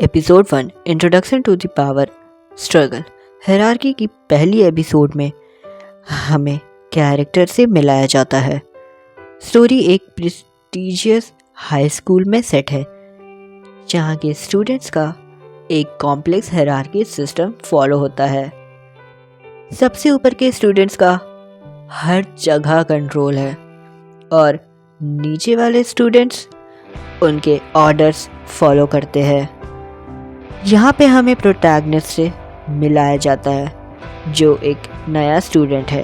Episode 1 introduction to the power struggle. Hierarchy की पहली episode में हमें कैरेक्टर से मिलाया जाता है। स्टोरी एक प्रेस्टिजियस हाई स्कूल में सेट है जहाँ के स्टूडेंट्स का एक कॉम्प्लेक्स हायरार्की सिस्टम फॉलो होता है। सबसे ऊपर के स्टूडेंट्स का हर जगह कंट्रोल है और नीचे वाले स्टूडेंट्स उनके ऑर्डर्स फॉलो करते हैं। यहाँ पे हमें प्रोटैगनिस्ट से मिलाया जाता है जो एक नया स्टूडेंट है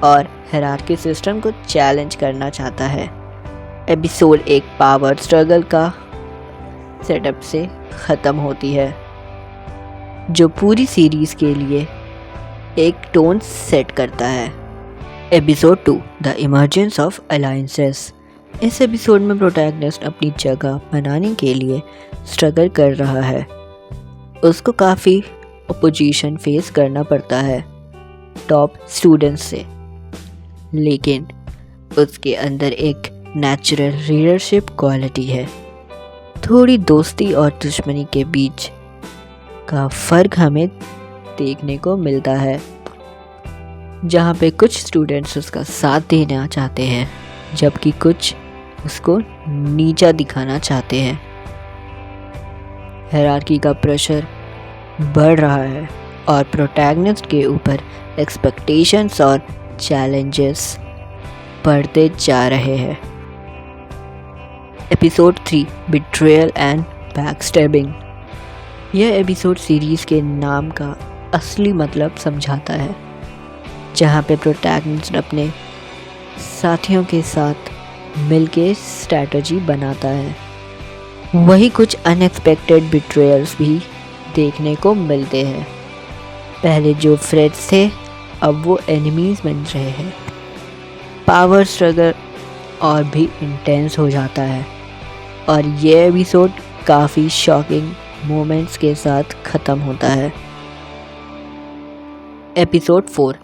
और हायरार्की सिस्टम को चैलेंज करना चाहता है। एपिसोड एक पावर स्ट्रगल का सेटअप से ख़त्म होती है जो पूरी सीरीज़ के लिए एक टोन सेट करता है। Episode 2 the emergence of alliances. इस एपिसोड में प्रोटैगनिस्ट अपनी जगह बनाने के लिए स्ट्रगल कर रहा है। उसको काफ़ी अपोजिशन फेस करना पड़ता है टॉप स्टूडेंट्स से, लेकिन उसके अंदर एक नेचुरल लीडरशिप क्वालिटी है। थोड़ी दोस्ती और दुश्मनी के बीच का फ़र्क हमें देखने को मिलता है, जहाँ पे कुछ स्टूडेंट्स उसका साथ देना चाहते हैं जबकि कुछ उसको नीचा दिखाना चाहते हैं। हायरार्की का प्रेशर बढ़ रहा है और प्रोटैगनिस्ट के ऊपर एक्सपेक्टेशंस और चैलेंजेस बढ़ते जा रहे हैं। Episode 3 betrayal and backstabbing. यह एपिसोड सीरीज़ के नाम का असली मतलब समझाता है, जहाँ पे प्रोटैगनिस्ट अपने साथियों के साथ मिलके स्ट्रैटेजी बनाता है। वही कुछ अनएक्सपेक्टेड बिट्रेयल्स भी देखने को मिलते हैं। पहले जो फ्रेंड्स थे अब वो एनिमीज़ बन रहे हैं। पावर स्ट्रगल और भी इंटेंस हो जाता है और ये एपिसोड काफ़ी शॉकिंग मोमेंट्स के साथ ख़त्म होता है। Episode 4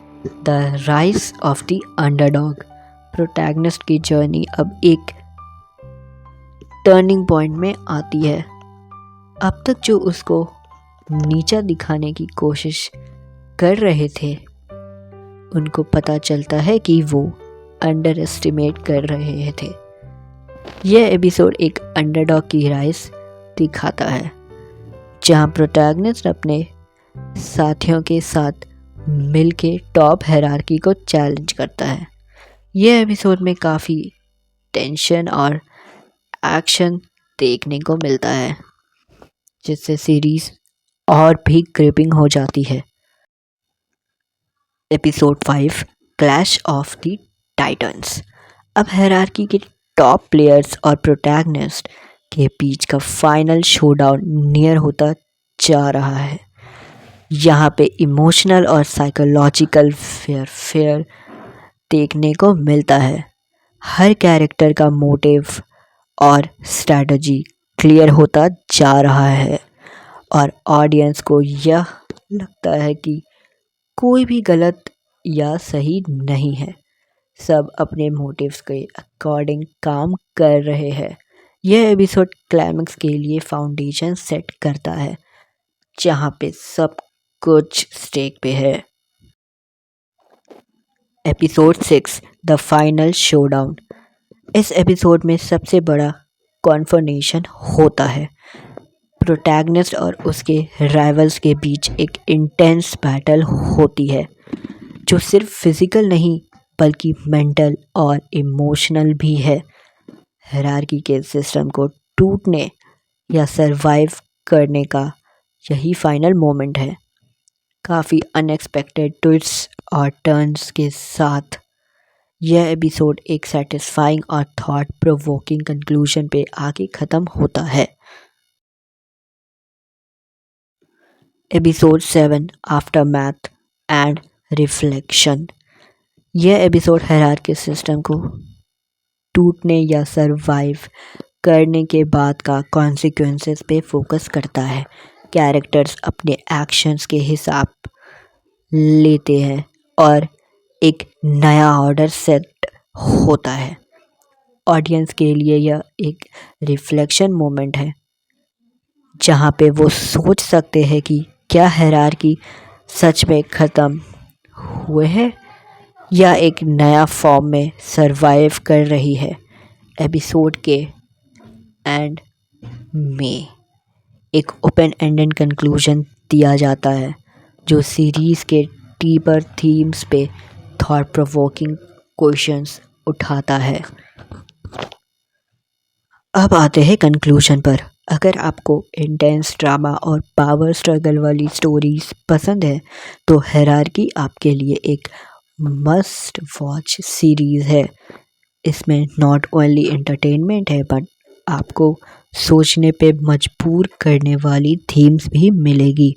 the rise of the underdog. Protagonist की जर्नी अब एक टर्निंग पॉइंट में आती है। अब तक जो उसको नीचा दिखाने की कोशिश कर रहे थे उनको पता चलता है कि वो अंडर एस्टिमेट कर रहे थे। यह एपिसोड एक अंडरडॉग की राइज दिखाता है, जहां प्रोटैगनिस्ट अपने साथियों के साथ मिलके टॉप हायरार्की को चैलेंज करता है। यह एपिसोड में काफ़ी टेंशन और एक्शन देखने को मिलता है, जिससे सीरीज़ और भी ग्रिपिंग हो जाती है। Episode 5 clash of the titans. अब हायरार्की के टॉप प्लेयर्स और प्रोटैगनिस्ट के बीच का फाइनल शोडाउन नियर होता जा रहा है। यहाँ पे इमोशनल और साइकोलॉजिकल फेयर देखने को मिलता है। हर कैरेक्टर का मोटिव और स्ट्रैटेजी क्लियर होता जा रहा है और ऑडियंस को यह लगता है कि कोई भी गलत या सही नहीं है, सब अपने मोटिव्स के अकॉर्डिंग काम कर रहे हैं। यह एपिसोड क्लाइमैक्स के लिए फाउंडेशन सेट करता है, जहाँ पे सब कुछ स्टेक पे है। Episode 6 the final showdown. इस एपिसोड में सबसे बड़ा कॉन्फर्मेशन होता है। प्रोटैगनिस्ट और उसके राइवल्स के बीच एक इंटेंस बैटल होती है जो सिर्फ फिजिकल नहीं बल्कि मेंटल और इमोशनल भी है। हायरार्की के सिस्टम को टूटने या सरवाइव करने का यही फाइनल मोमेंट है। काफ़ी अनएक्सपेक्टेड ट्विस्ट्स और टर्न्स के साथ यह एपिसोड एक सेटिस्फाइंग और थॉट प्रोवोकिंग कंक्लूजन पे आके ख़त्म होता है। Episode 7 aftermath and reflection. यह एपिसोड हायरार्की सिस्टम को टूटने या सरवाइव करने के बाद का कॉन्सिक्वेंसेस पे फोकस करता है। कैरेक्टर्स अपने एक्शंस के हिसाब लेते हैं और एक नया ऑर्डर सेट होता है। ऑडियंस के लिए यह एक रिफ्लेक्शन मोमेंट है जहाँ पे वो सोच सकते हैं कि क्या हायरार्की सच में ख़त्म हुए हैं या एक नया फॉर्म में सरवाइव कर रही है। एपिसोड के एंड में एक ओपन एंडेड कंक्लूजन दिया जाता है जो सीरीज़ के डीपर थीम्स पे थॉट प्रोवोकिंग क्वेश्चंस उठाता है। अब आते हैं कंक्लूजन पर। अगर आपको इंटेंस ड्रामा और पावर स्ट्रगल वाली स्टोरीज पसंद है तो हायरार्की आपके लिए एक मस्ट वॉच सीरीज़ है। इसमें नॉट ओनली एंटरटेनमेंट है बट आपको सोचने पे मजबूर करने वाली थीम्स भी मिलेगी।